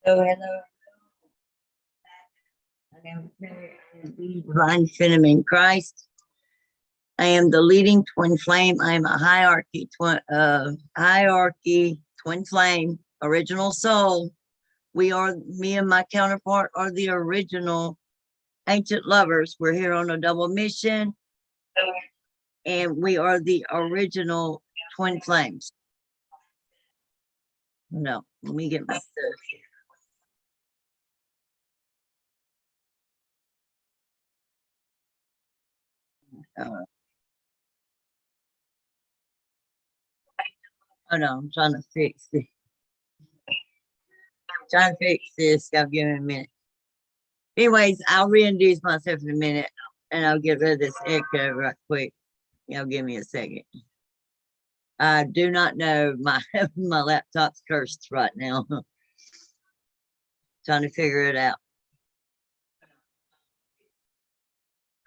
Hello. I am Mary. I am the divine feminine in Christ. I am the leading twin flame. I am a hierarchy twin flame, original soul. We are, me and my counterpart are the original ancient lovers. We're here on a double mission, and we are the original twin flames. No, let me get my stuff here. Oh no, I'm trying to fix this. Trying to fix this. I'll give me a minute. Anyways, I'll reintroduce myself in a minute and I'll get rid of this echo right quick. Y'all give me a second. I do not know, my my laptop's cursed right now. Trying to figure it out.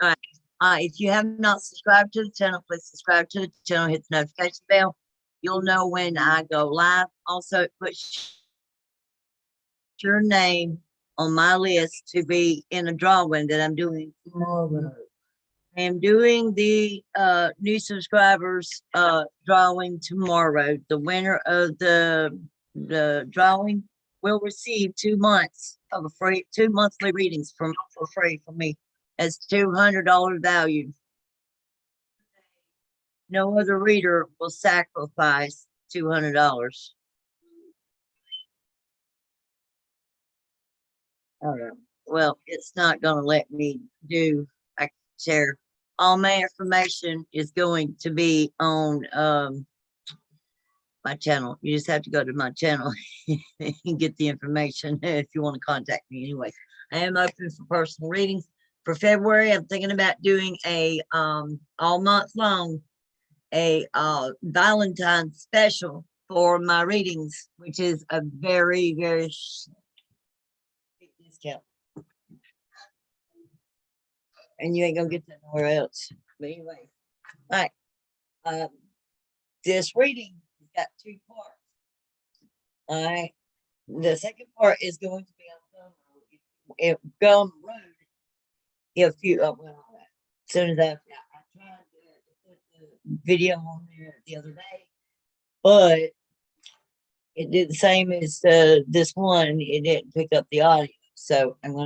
All right. If you have not subscribed to the channel, please subscribe to the channel, hit the notification bell. You'll know when I go live. Also, put your name on my list to be in a drawing that I'm doing tomorrow. I am doing the new subscribers drawing tomorrow. The winner of the drawing will receive 2 months of a free 2 monthly readings for free from me. As $200 value. No other reader will sacrifice $200. Okay. Well, it's not going to let me do. I share all my information is going to be on my channel. You just have to go to my channel and get the information if you want to contact me. Anyway, I am open for personal readings. For February, I'm thinking about doing a all month long a Valentine's special for my readings, which is a very big discount, and you ain't gonna get that nowhere else. But anyway, all right. This reading has got 2 parts. All right. The second part is going to be on Gumroad. If you well, as soon as I tried to put the video on there the other day, but it did the same as this one. It didn't pick up the audio, so I'm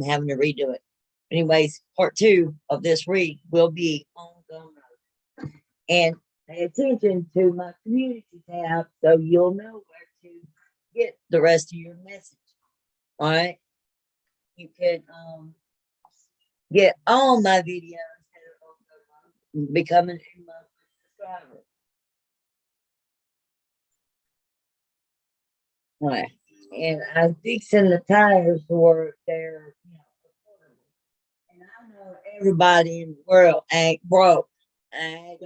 having to redo it. Anyways, part 2 of this read will be on Gumroad, and pay attention to my community tab so you'll know where to get the rest of your message. All right, you can get all my videos becoming a monthly subscriber. All right. And I'm fixing the tires for their, and I know everybody in the world ain't broke. I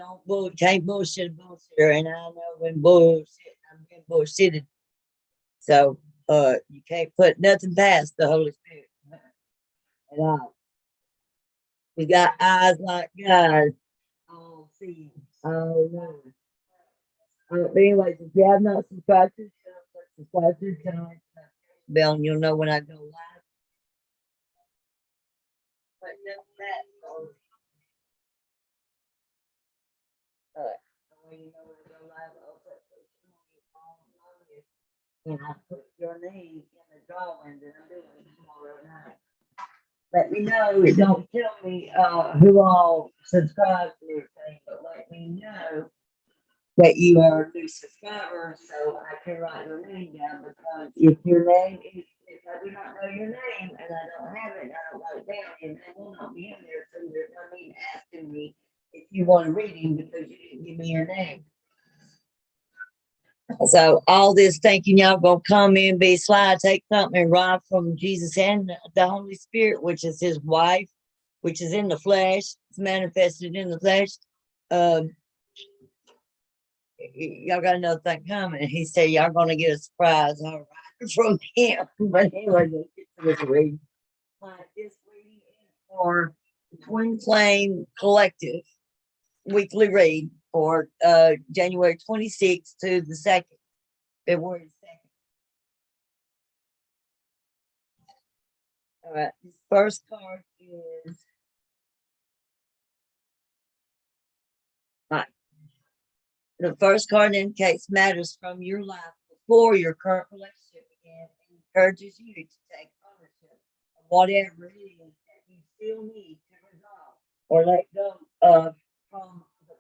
can't bullshit a bullshitter, and I know when bullshit, I'm being bullshitted. So you can't put nothing past the Holy Spirit at all. We got eyes like God, all seeing, all knowing. But anyways, if you have not subscribed to the channel, please subscribe to the channel, hit the notification bell, and you'll know when I go live. But when you know when I go live, I'll put and I put your name in the drawing that I'm doing tomorrow night. Let me know. Don't tell me who all subscribes to everything, but let me know that you are a new subscriber so I can write your name down, because if your name is, if I do not know your name and I don't have it, I don't write it down, and it will not be in there, so there's no need asking me if you want a reading because you didn't give me your name. So all this thinking y'all gonna come in, be sly, take something right from Jesus and the Holy Spirit, which is his wife, which is in the flesh, it's manifested in the flesh. Y'all got another thing coming. He said y'all gonna get a surprise, all right, from him. But anyway, this reading. This reading is for the Twin Flame Collective weekly read for January 26th to the 2nd, February 2nd. All right. This first card is right. The first card indicates matters from your life before your current relationship began and encourages you to take ownership of whatever it is that you still need to resolve or let go of from the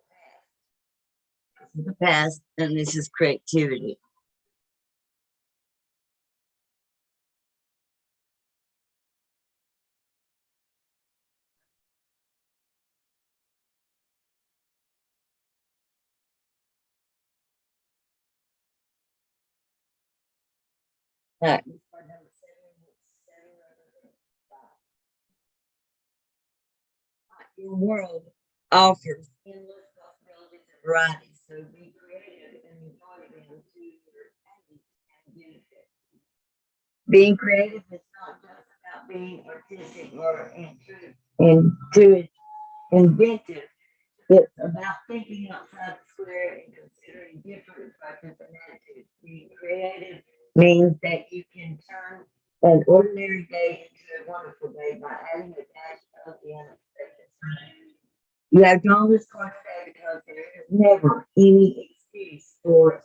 past. This is the past, and this is creativity. All right. This card number 7. Your world offers endless possibilities and varieties, so be creative and enjoy them to your advantage and benefit. Being creative is not just about being artistic or inventive. It's about thinking outside the square and considering different approaches and attitudes. Being creative means that you can turn an ordinary day into a wonderful day by adding a dash of the unexpected. You have drawn this card today because there is never any excuse for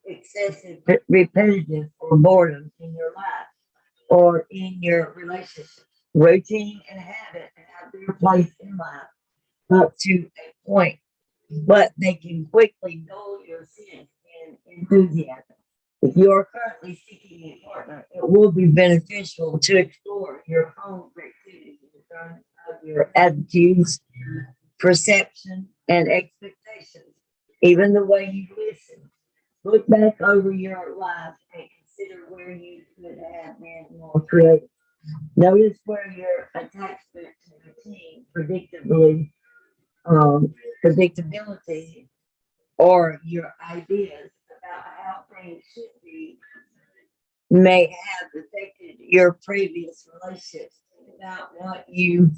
excessive repetitive or boredom in your life or in your relationships. Routine and habit have their place in life up to a point, but they can quickly dull your sense and enthusiasm. If you are currently seeking a partner, it will be beneficial to explore your own creativity in terms of your attitudes, perception, and expectations, even the way you listen. Look back over your life and consider where you could have been more creative. Notice where your attachment to routine, um, predictability, or your ideas about how things should be may have affected your previous relationships. Think about what you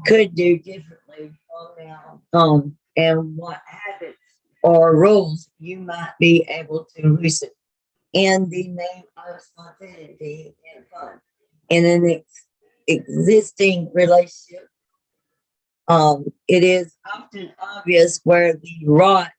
could do differently from now on and what habits or rules you might be able to loosen in the name of spontaneity and fun. In an existing relationship, it is often obvious where the rot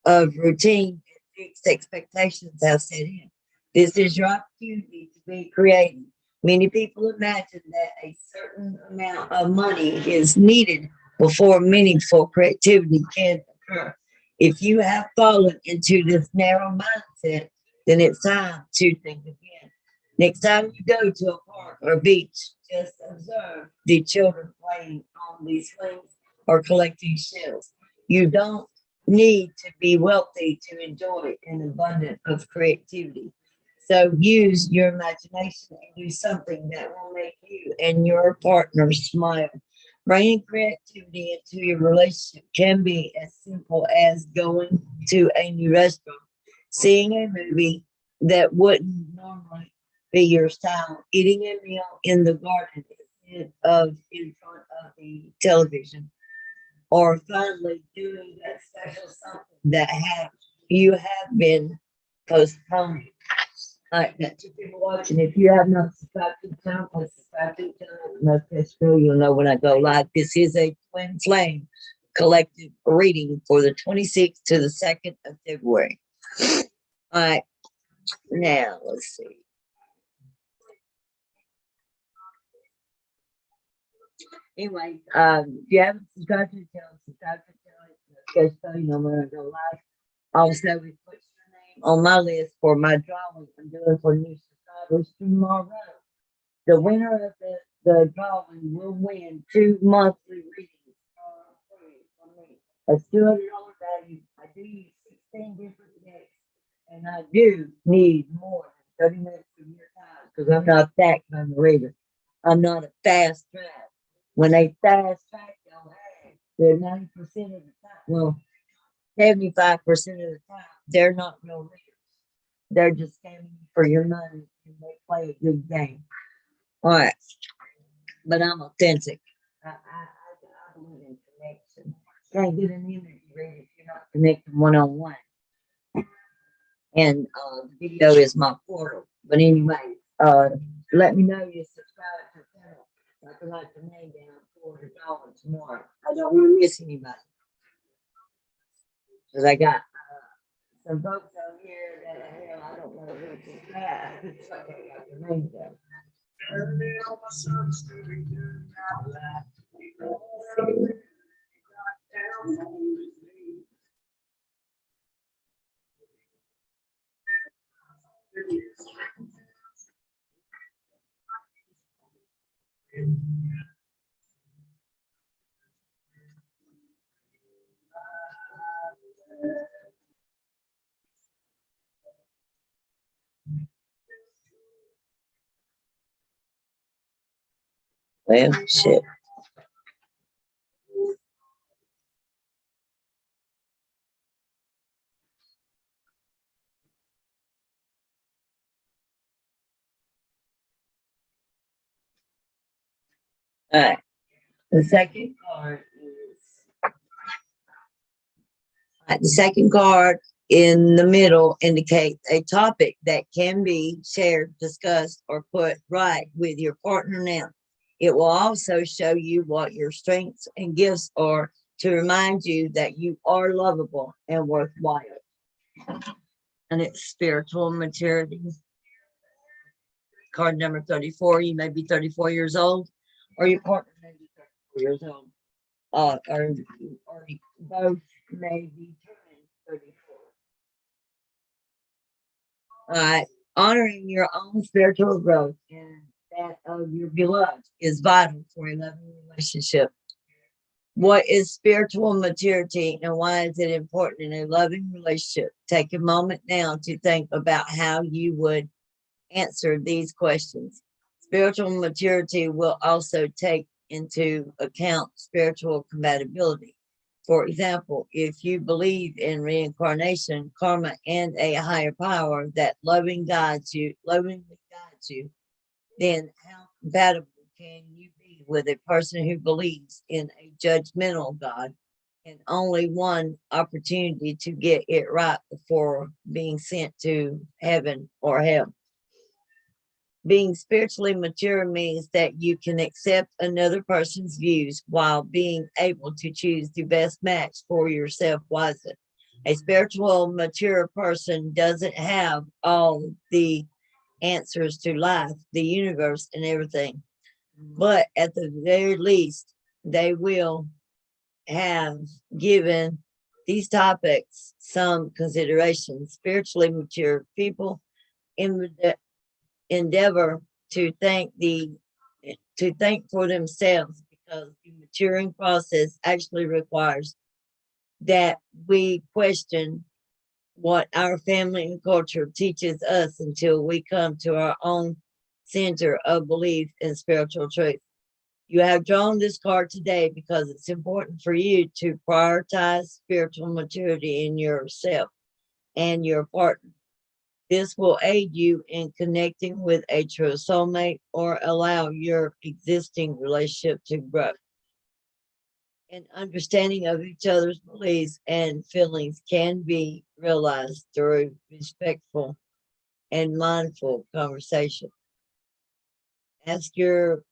of routine and fixed expectations have set in. This is your opportunity to be creative. Many people imagine that a certain amount of money is needed before meaningful creativity can occur. If you have fallen into this narrow mindset, then it's time to think again. Next time you go to a park or beach, just observe the children playing on these swings or collecting shells. You don't need to be wealthy to enjoy an abundance of creativity. So use your imagination and do something that will make you and your partner smile. Bringing creativity into your relationship can be as simple as going to a new restaurant, seeing a movie that wouldn't normally be your style, eating a meal in the garden instead of in front of the television, or finally doing that special something that you have been postponing. All right, now to people watching, if you have not subscribed to the channel, please subscribe to the channel. Notification, you'll know when I go live. This is a twin flame collective reading for the 26th to the 2nd of February. All right, now let's see. Anyway, if you haven't subscribed to the channel, subscribe to the channel. Notification, so you know when I go live. Also, we put your name on my list for my drawing I'm doing for new subscribers tomorrow. The winner of the drawing will win 2 monthly readings from me. That's $200 value. I do use 16 different decks, and I do need more than 30 minutes of your time because I'm not that kind of reader. I'm not a fast track. When they fast track, they're 90% of the time. Well, 75% of the time, they're not real readers. They're just scamming you for your money and they play a good game. All right. But I'm authentic. I believe in connection. You can't get an energy read if you're not connecting one on one. And the video is my portal. But anyway, let me know you subscribe to the channel. I can write the name down $400 tomorrow. I don't want to miss anybody. Because I got some folks out here that hell I don't know who to have. So I got the name down. Well, shit. All right. The second card is the second card in the middle indicates a topic that can be shared, discussed, or put right with your partner now. It will also show you what your strengths and gifts are to remind you that you are lovable and worthwhile. And it's spiritual maturity. Card number 34, you may be 34 years old, or your partner may be 34 years old. Or both may be turning 34. All right. Honoring your own spiritual growth and that of your beloved is vital for a loving relationship. What is spiritual maturity and why is it important in a loving relationship? Take a moment now to think about how you would answer these questions. Spiritual maturity will also take into account spiritual compatibility. For example, if you believe in reincarnation, karma, and a higher power that lovingly guides you, then how compatible can you be with a person who believes in a judgmental God and only one opportunity to get it right before being sent to heaven or hell? Being spiritually mature means that you can accept another person's views while being able to choose the best match for yourself wisely. A spiritual mature person doesn't have all the answers to life, the universe, and everything, but at the very least, they will have given these topics some consideration. Spiritually mature people endeavor to think for themselves because the maturing process actually requires that we question what our family and culture teaches us until we come to our own center of belief in spiritual truth. You have drawn this card today because it's important for you to prioritize spiritual maturity in yourself and your partner. This will aid you in connecting with a true soulmate or allow your existing relationship to grow. An understanding of each other's beliefs and feelings can be realized through respectful and mindful conversation. Ask your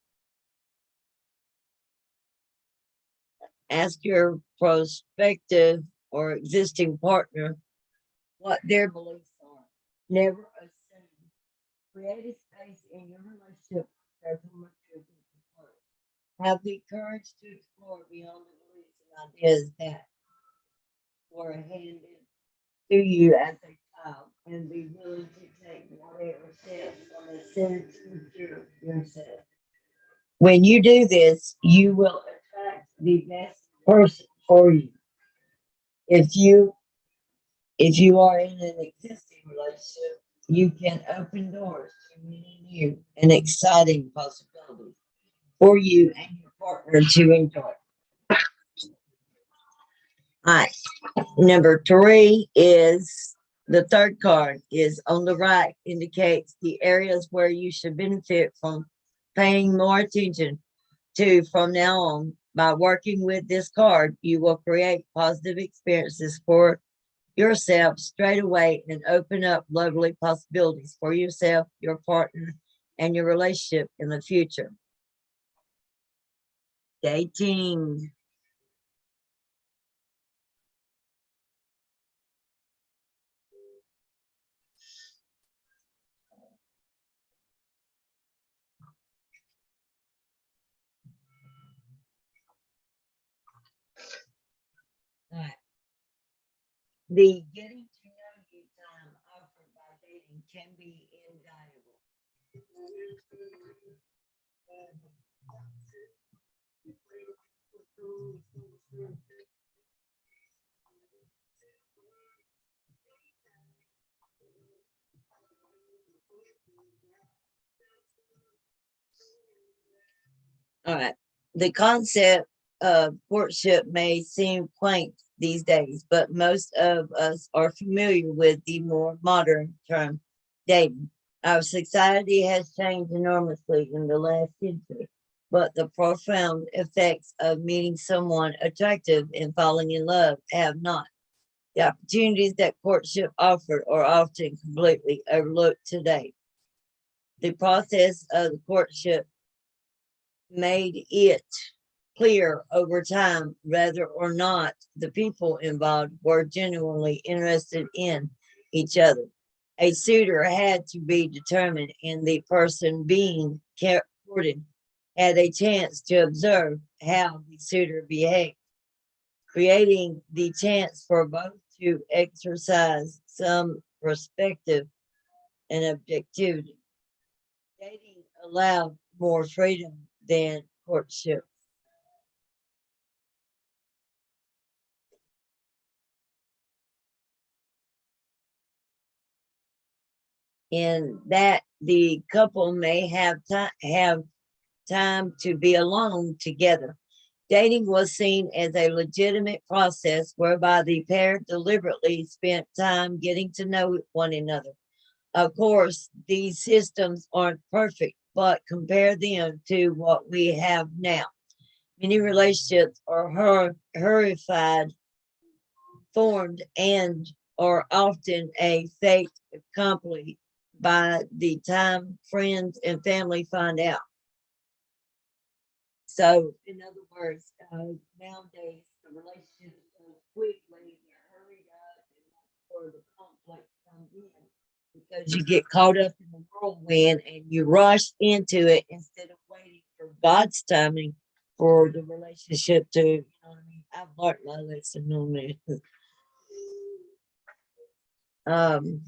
prospective or existing partner what their beliefs are. Never assume. Create a space in your relationship for maturity. Have the courage to explore beyond the beliefs and ideas that were handed to you as a child and be willing to take whatever steps on the center to yourself. When you do this, you will attract the best person for you. If you are in an existing relationship, you can open doors to many new and exciting possibilities for you and your partner to enjoy. All right. Number 3 is the third card is on the right, indicates the areas where you should benefit from paying more attention to from now on. By working with this card, you will create positive experiences for yourself straight away and open up lovely possibilities for yourself, your partner, and your relationship in the future. Dating. All right. The getting to know you time offered by dating can be invaluable. All right. The concept of courtship may seem quaint these days, but most of us are familiar with the more modern term dating. Our society has changed enormously in the last century, but the profound effects of meeting someone attractive and falling in love have not. The opportunities that courtship offered are often completely overlooked today. The process of the courtship made it clear over time whether or not the people involved were genuinely interested in each other. A suitor had to be determined, and the person being courted had a chance to observe how the suitor behaved, creating the chance for both to exercise some perspective and objectivity. Dating allowed more freedom than courtship, in that the couple may have time to be alone together. Dating was seen as a legitimate process whereby the pair deliberately spent time getting to know one another. Of course, these systems aren't perfect, but compare them to what we have now. Many relationships are horrified, formed, and are often a fait accompli by the time friends and family find out. So, in other words, nowadays the relationship goes quickly, they're hurried up, and that's where the conflict comes in because you get caught up in the whirlwind and you rush into it instead of waiting for God's timing for the relationship to, you know what I mean? I've learned my lesson on this. Um,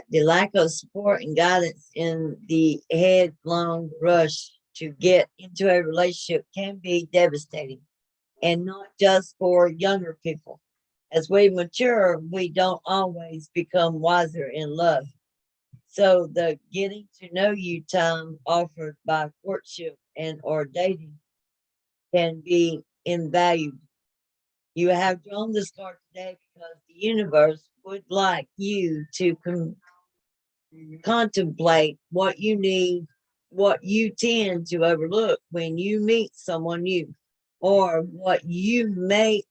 the lack of support and guidance in the headlong rush to get into a relationship can be devastating, and not just for younger people. As we mature, we don't always become wiser in love. So the getting to know you time offered by courtship and or dating can be invaluable. You have drawn this card today because the universe would like you to contemplate what you need, what you tend to overlook when you meet someone new, or what you may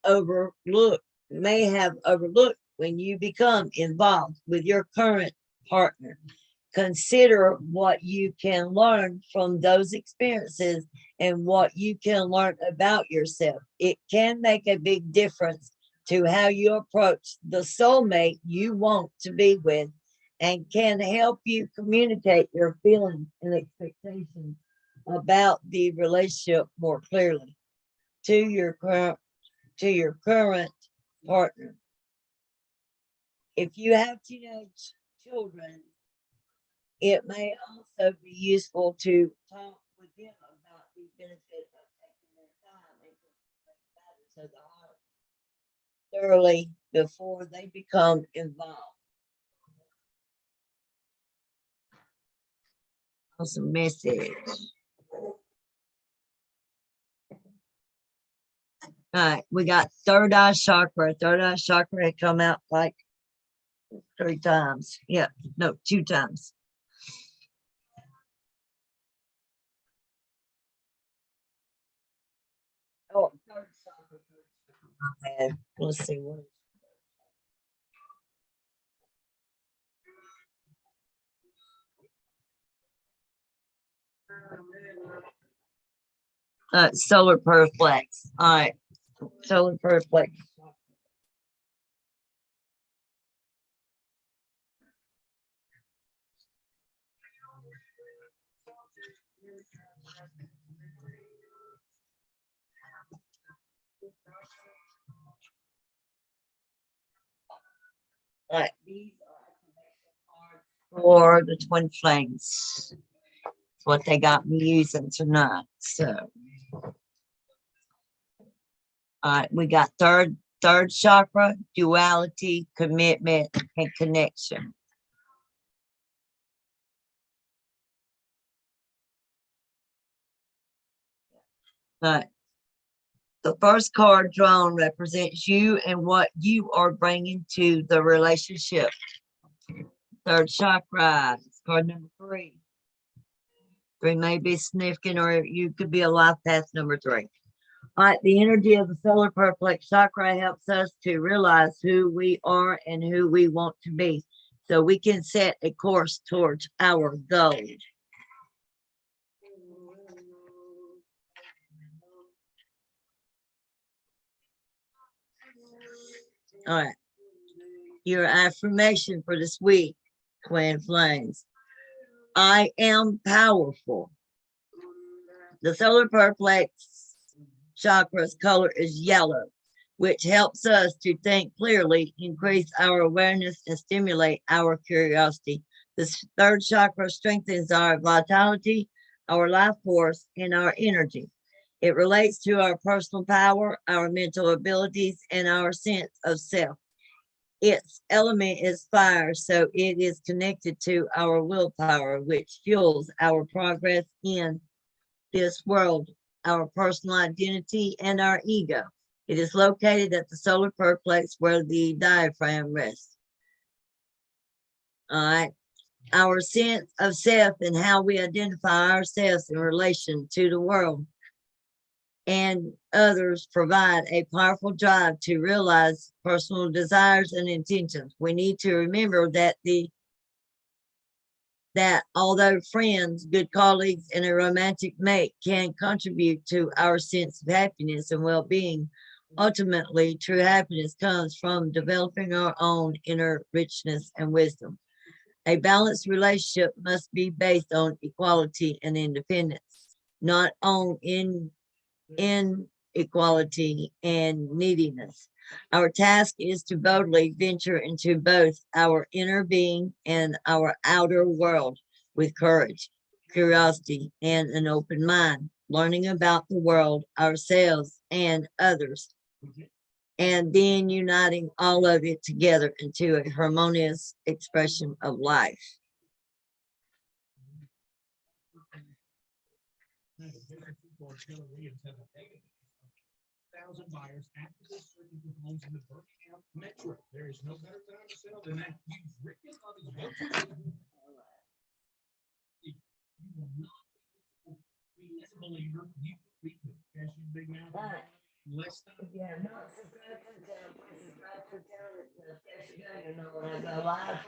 have overlooked when you become involved with your current partner. Consider what you can learn from those experiences and what you can learn about yourself. It can make a big difference to how you approach the soulmate you want to be with, and can help you communicate your feelings and expectations about the relationship more clearly to your current partner. If you have teenage children, it may also be useful to talk with them about the benefit of taking their time and considering matters of the heart thoroughly before they become involved. Awesome message. All right, we got third eye chakra. Third eye chakra had come out like 3 times. Yeah, no, 2 times. Oh, third chakra. And let's see what. Solar perflex. All right, solar perflex. All right, these are for the twin flames. It's what they got me using tonight. So, all right, we got third chakra, duality, commitment, and connection. All right. The first card drawn represents you and what you are bringing to the relationship. Third chakra, card number 3. 3 may be significant, or you could be a life path number 3. All right, the energy of the solar perplex chakra helps us to realize who we are and who we want to be, so we can set a course towards our goal. All right, your affirmation for this week, twin flames. I am powerful. The solar perplex chakra's color is yellow, which helps us to think clearly, increase our awareness, and stimulate our curiosity. The third chakra strengthens our vitality, our life force, and our energy. It relates to our personal power, our mental abilities, and our sense of self. Its element is fire, so it is connected to our willpower, which fuels our progress in this world, our personal identity, and our ego. It is located at the solar perplex where the diaphragm rests. All right. Our sense of self and how we identify ourselves in relation to the world and others provide a powerful drive to realize personal desires and intentions. We need to remember that although friends, good colleagues, and a romantic mate can contribute to our sense of happiness and well-being, ultimately true happiness comes from developing our own inner richness and wisdom. A balanced relationship must be based on equality and independence, not on inequality and neediness. Our task is to boldly venture into both our inner being and our outer world with courage, curiosity, and an open mind, learning about the world, ourselves, and others, and then uniting all of it together into a harmonious expression of life. Thousand buyers actively searching for homes in the Birmingham metro. There is no better time to sell than that. Use Rick and Bobby's website. You will not be a believer. You will be cash in big mouth. Less than not subscribe to the channel. Please subscribe to the channel. You know when I go live.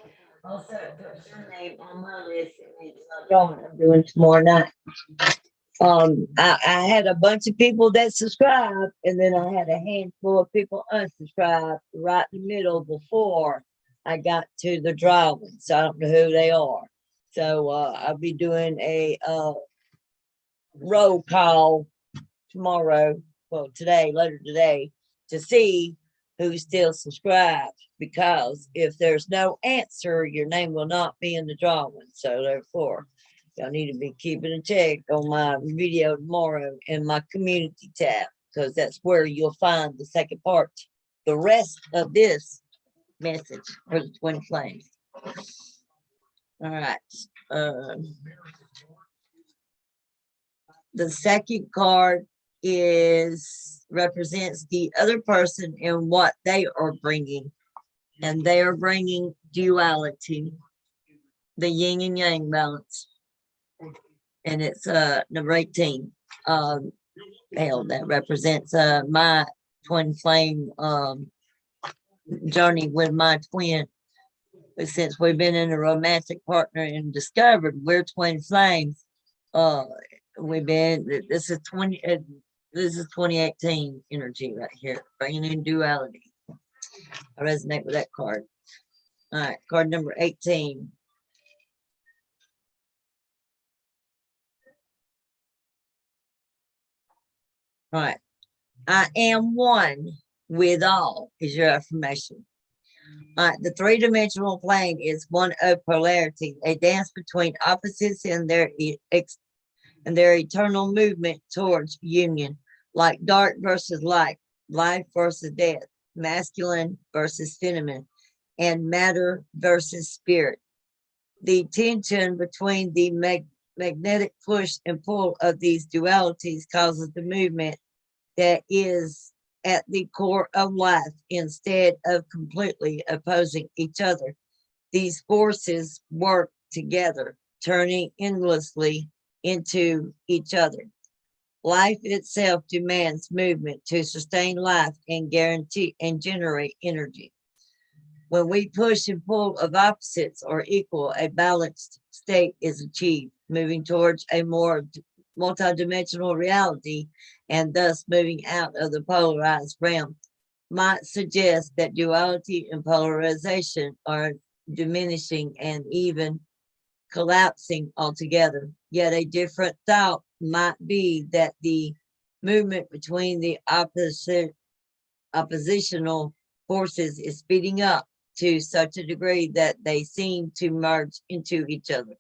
Also, put your name on my list. It's not going. I'm doing tomorrow night. I had a bunch of people that subscribed, and then I had a handful of people unsubscribed right in the middle before I got to the drawing. So I don't know who they are. So I'll be doing a roll call tomorrow, well, later today, to see who's still subscribed. Because if there's no answer, your name will not be in the drawing. So therefore, y'all need to be keeping a check on my video tomorrow in my community tab, because that's where you'll find the second part, the rest of this message for the twin flames. All right. The second card represents the other person and what they are bringing, and they are bringing duality, the yin and yang balance. And it's number 18. That represents my twin flame journey with my twin. But since we've been in a romantic partner and discovered we're twin flames, uh, we've been. This is 2018 energy right here, bringing in duality. I resonate with that card. All right, card number 18. All right. I am one with all is your affirmation. The three-dimensional plane is one of polarity, a dance between opposites and their eternal movement towards union, like dark versus light, life versus death, masculine versus feminine, and matter versus spirit. The tension between the magnetic push and pull of these dualities causes the movement that is at the core of life instead of completely opposing each other. These forces work together, turning endlessly into each other. Life itself demands movement to sustain life and guarantee and generate energy. When we push and pull of opposites are equal, a balanced state is achieved, moving towards a more multidimensional reality and thus moving out of the polarized realm. Might suggest that duality and polarization are diminishing and even collapsing altogether. Yet a different thought might be that the movement between the oppositional forces is speeding up to such a degree that they seem to merge into each other.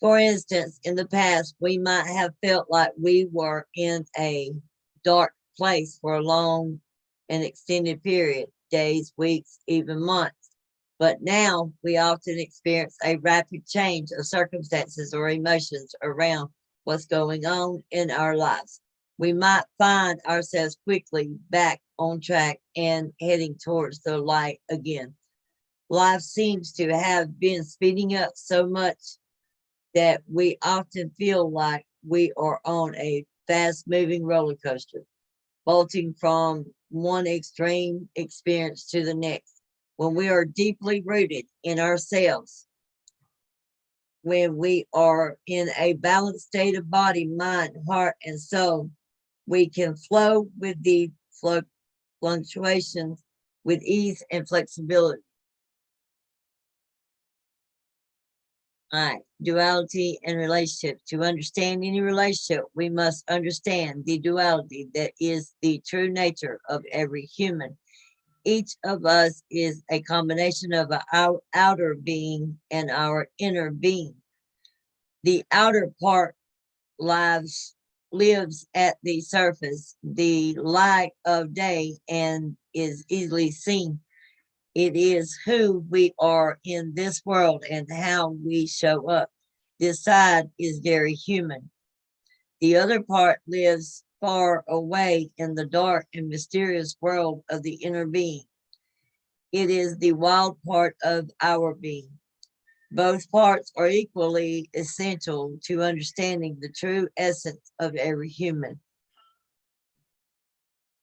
For instance, in the past, we might have felt like we were in a dark place for a long and extended period, days, weeks, even months. But now we often experience a rapid change of circumstances or emotions around what's going on in our lives. We might find ourselves quickly back on track and heading towards the light again. Life seems to have been speeding up so much that we often feel like we are on a fast moving roller coaster, bolting from one extreme experience to the next. When we are deeply rooted in ourselves, when we are in a balanced state of body, mind, heart, and soul, we can flow with the fluctuations with ease and flexibility. All right, duality and relationship. To understand any relationship, we must understand the duality that is the true nature of every human. Each of us is a combination of our outer being and our inner being. The outer part lives at the surface, the light of day, and is easily seen. It is who we are in this world and how we show up. This side is very human. The other part lives far away in the dark and mysterious world of the inner being. It is the wild part of our being. Both parts are equally essential to understanding the true essence of every human.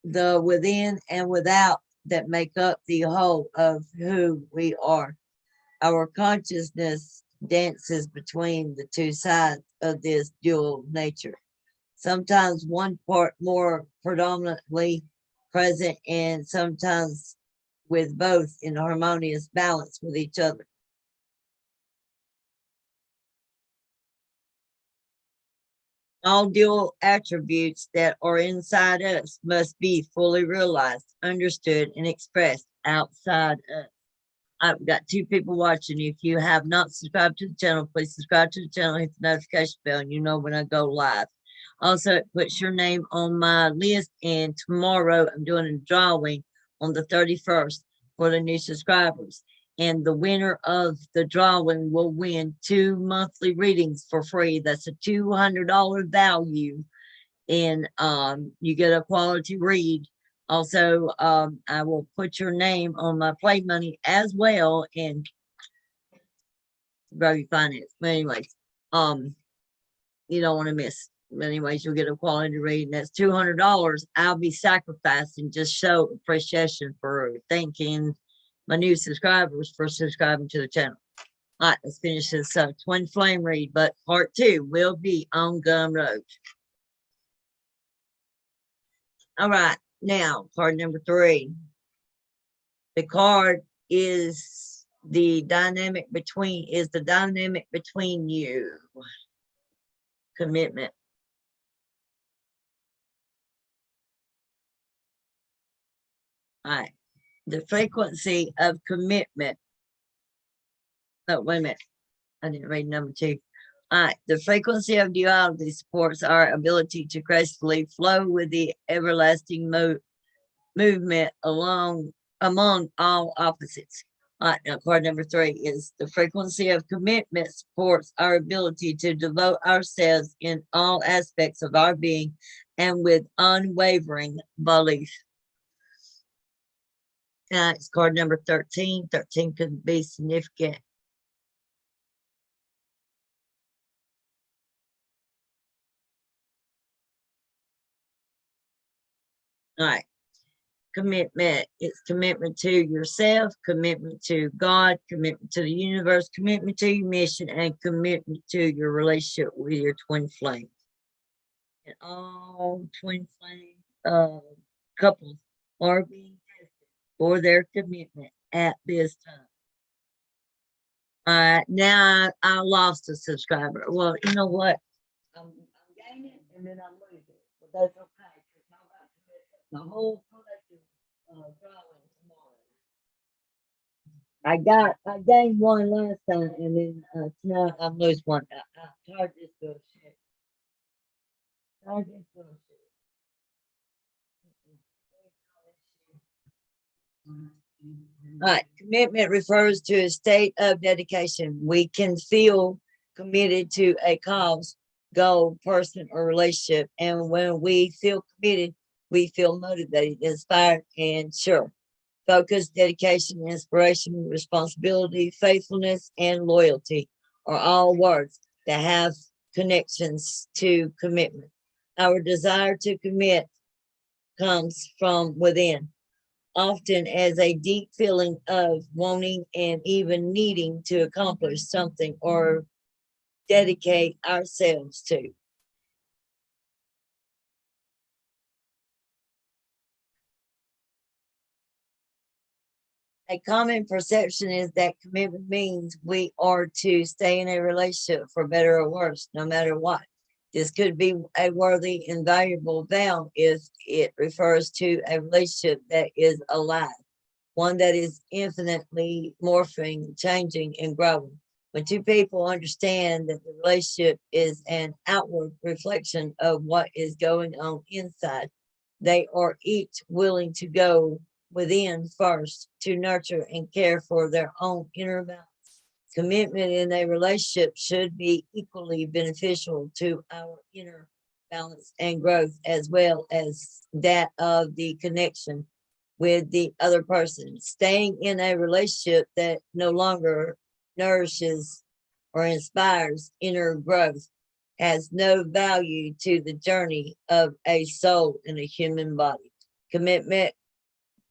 The within and without that make up the whole of who we are. Our consciousness dances between the two sides of this dual nature. Sometimes one part more predominantly present and sometimes with both in harmonious balance with each other. All dual attributes that are inside us must be fully realized, understood, and expressed outside us. I've got two people watching. If you have not subscribed to the channel, please subscribe to the channel, hit the notification bell, and you know when I go live. Also, it puts your name on my list, and tomorrow I'm doing a drawing on the 31st for the new subscribers. And the winner of the drawing will win 2 monthly readings for free. That's a $200 value, and you get a quality read. Also, I will put your name on my play money as well and grow your finance. But anyways, you don't want to miss But anyways, you'll get a quality reading. That's $200. I'll be sacrificing just show appreciation for thanking my new subscribers for subscribing to the channel. All right, let's finish this twin flame read, but part 2 will be on Gumroad. All right, now card number 3. The card is the dynamic between you. Commitment. All right, the frequency of commitment. Oh, wait a minute. I didn't read number 2. All right, the frequency of duality supports our ability to gracefully flow with the everlasting movement among all opposites. All right, now card number 3 is the frequency of commitment supports our ability to devote ourselves in all aspects of our being and with unwavering belief. It's card number 13. 13 could be significant. All right. Commitment. It's commitment to yourself, commitment to God, commitment to the universe, commitment to your mission, and commitment to your relationship with your twin flame. And all twin flame couples are being tested for their commitment at this time. Now I lost a subscriber. Well, you know what? I'm gaining and then I'm losing. But that's okay. The whole collective drawing tomorrow. I gained one last time and then tonight I lose one. I tired this bullshit. Tired this bullshit. All right, commitment refers to a state of dedication. We can feel committed to a cause, goal, person, or relationship. And when we feel committed, we feel motivated, inspired, and sure. Focus, dedication, inspiration, responsibility, faithfulness, and loyalty are all words that have connections to commitment. Our desire to commit comes from within, often as a deep feeling of wanting and even needing to accomplish something or dedicate ourselves to. A common perception is that commitment means we are to stay in a relationship for better or worse, no matter what. This could be a worthy and valuable vow if it refers to a relationship that is alive, one that is infinitely morphing, changing, and growing. When two people understand that the relationship is an outward reflection of what is going on inside, they are each willing to go within first to nurture and care for their own inner balance. Commitment in a relationship should be equally beneficial to our inner balance and growth, as well as that of the connection with the other person. Staying in a relationship that no longer nourishes or inspires inner growth has no value to the journey of a soul in a human body. Commitment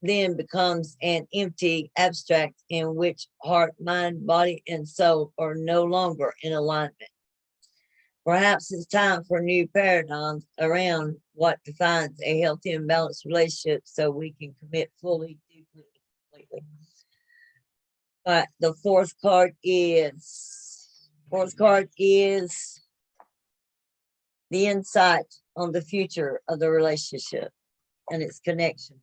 then becomes an empty abstract in which heart, mind, body, and soul are no longer in alignment. Perhaps it's time for new paradigms around what defines a healthy and balanced relationship so we can commit fully, deeply, completely. But the fourth card is the insight on the future of the relationship and its connection.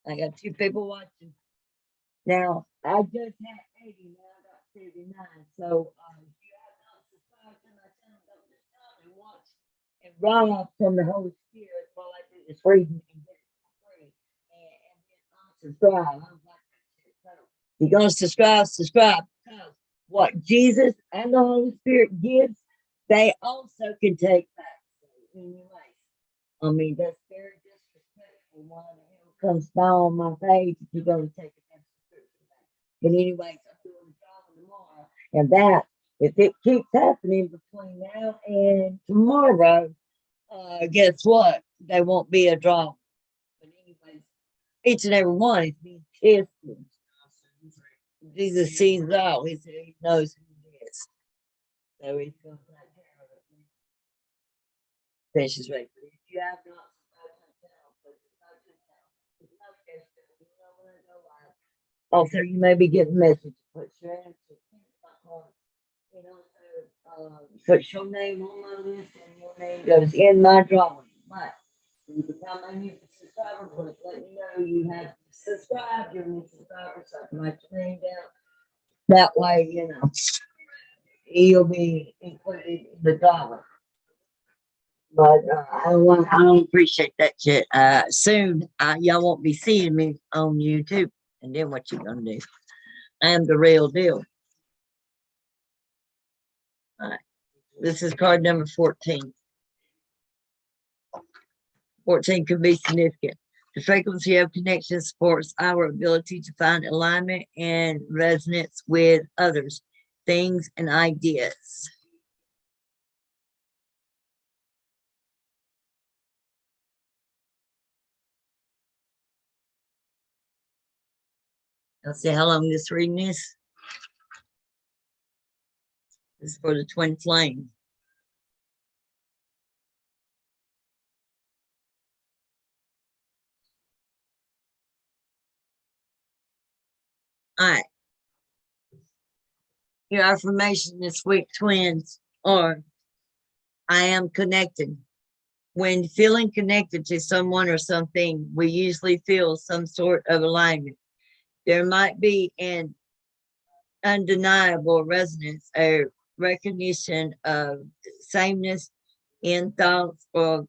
I got 2 people watching. Now, I just had 80, now I got 79. So, if you have not subscribed to my channel, don't just come and watch and run from the Holy Spirit while I do this reading and get it for free. And then unsubscribe. I was like, so, if you're going to subscribe. Because what Jesus and the Holy Spirit gives, they also can take back. So, anyway, I mean, that's very disrespectful. Why the hell comes by on my page if you're going to take it? But anyways, I'm doing a drawing tomorrow, and that If it keeps happening between now and tomorrow, guess what? They won't be a draw. But anyways, each and every one is being tested. Jesus sees it all. He said he knows who it is. So he's going to take care of it. Finish his race. But if you have not also, you may be getting a message. Put your answer. You know, put your name on my list and your name goes in my drawing. But when you become a new subscriber, please let me know you have subscribed. You're a new subscriber, so I can write your name down. That way, you know, you'll be included in the drawing. But I don't appreciate that shit. Soon, y'all won't be seeing me on YouTube. And then what you gonna do? I am the real deal. All right. This is card number 14. 14 could be significant. The frequency of connection supports our ability to find alignment and resonance with others, things, and ideas. Let's see how long this reading is. This is for the twin flame. All right. Your affirmation this week, twins, are I am connected. When feeling connected to someone or something, we usually feel some sort of alignment. There might be an undeniable resonance, a recognition of sameness in thoughts or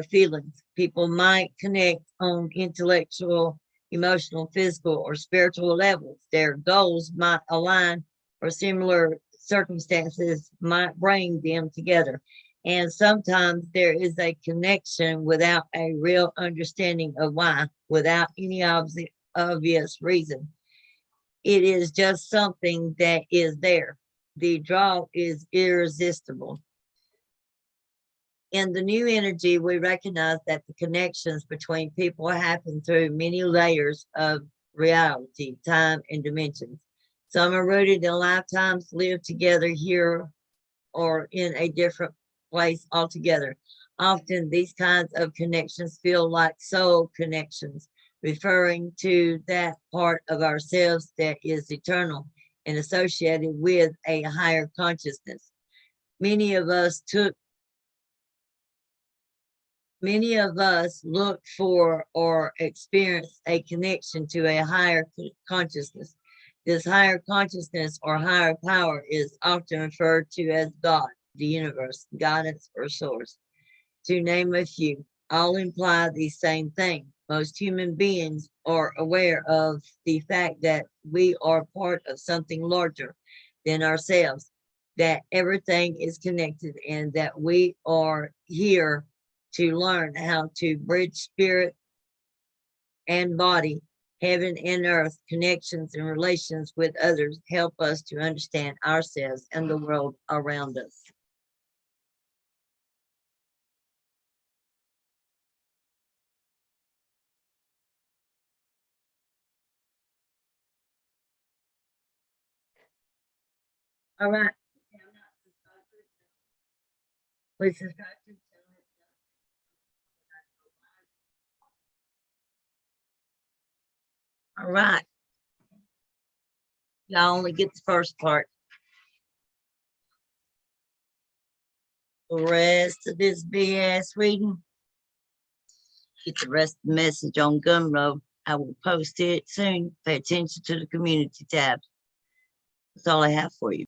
feelings. People might connect on intellectual, emotional, physical, or spiritual levels. Their goals might align, or similar circumstances might bring them together. And sometimes there is a connection without a real understanding of why, without any obvious reason. It is just something that is there. The draw is irresistible. In the new energy, we recognize that the connections between people happen through many layers of reality, time, and dimensions. Some are rooted in lifetimes lived together here or in a different place altogether. Often, these kinds of connections feel like soul connections, referring to that part of ourselves that is eternal and associated with a higher consciousness. Many of us took Many of us look for or experience a connection to a higher consciousness. This higher consciousness or higher power is often referred to as God, the universe, guidance, or source. To name a few, all imply the same thing. Most human beings are aware of the fact that we are part of something larger than ourselves, that everything is connected, and that we are here to learn how to bridge spirit and body, heaven and earth, connections and relations with others help us to understand ourselves and the world around us. All right. Please subscribe to the channel. All right. Y'all only get the first part. The rest of this BS reading, get the rest of the message on Gumroad. I will post it soon. Pay attention to the community tab. That's all I have for you.